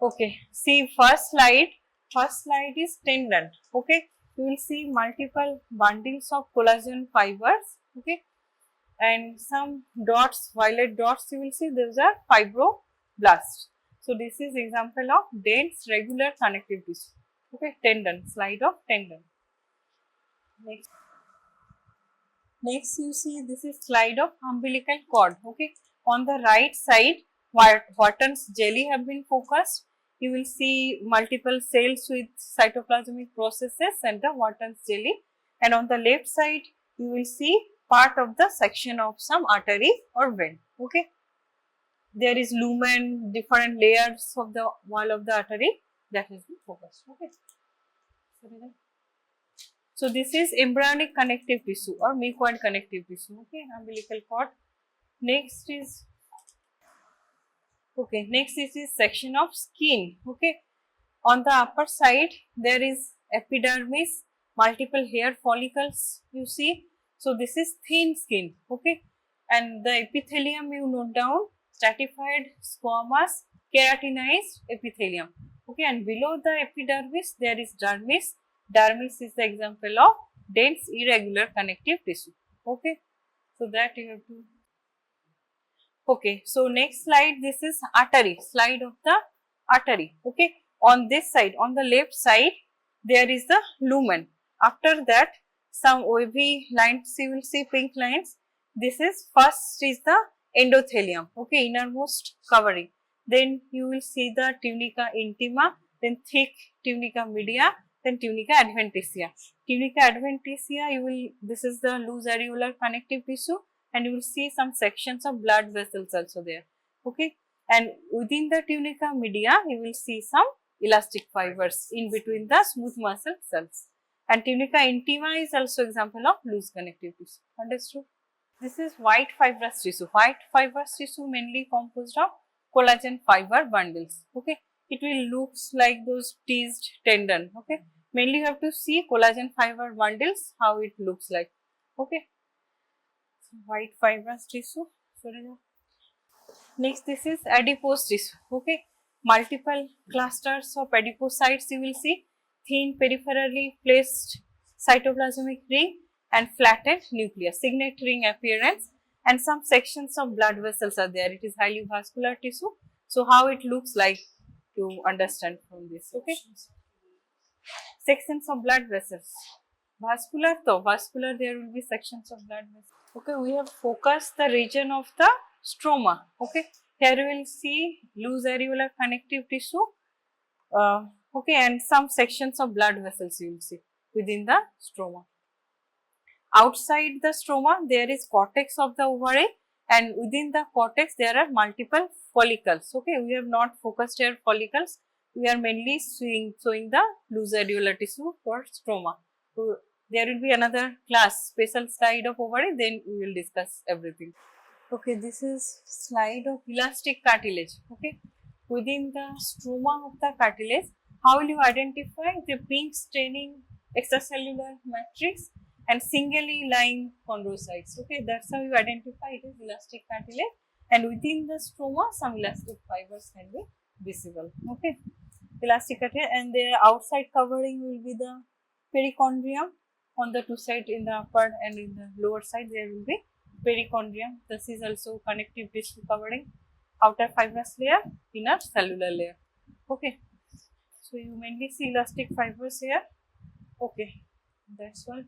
Okay, see first slide. First slide is tendon. Okay, you will see multiple bundles of collagen fibers. Okay, and some dots, violet dots. You will see those are fibroblasts. So this is example of dense regular connective tissue. Okay, tendon. Slide of tendon. Next you see this is slide of umbilical cord. Okay, on the right side Wharton's jelly have been focused. You will see multiple cells with cytoplasmic processes and the Wharton's jelly, and on the left side you will see part of the section of some artery or vein. Okay, there is lumen, different layers of the wall of the artery that has been focused. Okay. So this is embryonic connective tissue or mucoid connective tissue. Okay, umbilical cord. Next is Next is this section of skin. Okay, on the upper side there is epidermis, multiple hair follicles. You see, so this is thin skin. Okay, and the epithelium you note down: stratified, squamous, keratinized epithelium. Okay, and below the epidermis there is dermis. Dermis is the example of dense irregular connective tissue. Okay, so that you have to. Okay, so next slide, this is artery, slide of the artery. Okay, on this side, on the left side, there is the lumen. After that, some wavy lines, you will see pink lines. This is first is the endothelium, okay, innermost covering. Then you will see the tunica intima, then thick tunica media, then tunica adventitia. Tunica adventitia, this is the loose areolar connective tissue, and you will see some sections of blood vessels also there. Okay, and within the tunica media, you will see some elastic fibers in between the smooth muscle cells. And tunica intima is also example of loose connective tissue. Understood? This is white fibrous tissue. White fibrous tissue mainly composed of collagen fiber bundles. Okay, it will looks like those teased tendon. Okay, mainly you have to see collagen fiber bundles, how it looks like. Okay, white fibrous tissue. Next, this is adipose tissue. Okay, multiple clusters of adipocytes you will see, thin peripherally placed cytoplasmic ring and flattened nucleus, signet ring appearance, and some sections of blood vessels are there. It is highly vascular tissue. So how it looks like to understand from this. Okay, sections of blood vessels. Vascular, though vascular, there will be sections of blood vessels. Okay, we have focused the region of the stroma. Okay, here we will see loose areolar connective tissue. Okay, and some sections of blood vessels you will see within the stroma. Outside the stroma, there is cortex of the ovary, and within the cortex there are multiple follicles. Okay, we have not focused here follicles. We are mainly showing the loose areolar tissue for stroma. So there will be another class, special slide of ovary, then we will discuss everything. Okay, this is slide of elastic cartilage. Okay, within the stroma of the cartilage, how will you identify the pink staining extracellular matrix and singly lying chondrocytes? Okay, that's how you identify it is elastic cartilage, and within the stroma, some elastic fibers can be visible. Okay, elastic cartilage, and the outside covering will be the perichondrium. On the two sides, in the upper and in the lower side, there will be perichondrium. This is also connective tissue covering, outer fibrous layer, inner cellular layer. Okay, so you mainly see elastic fibers here. Okay, that's all.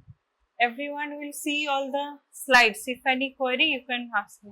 Everyone will see all the slides. If any query, you can ask me.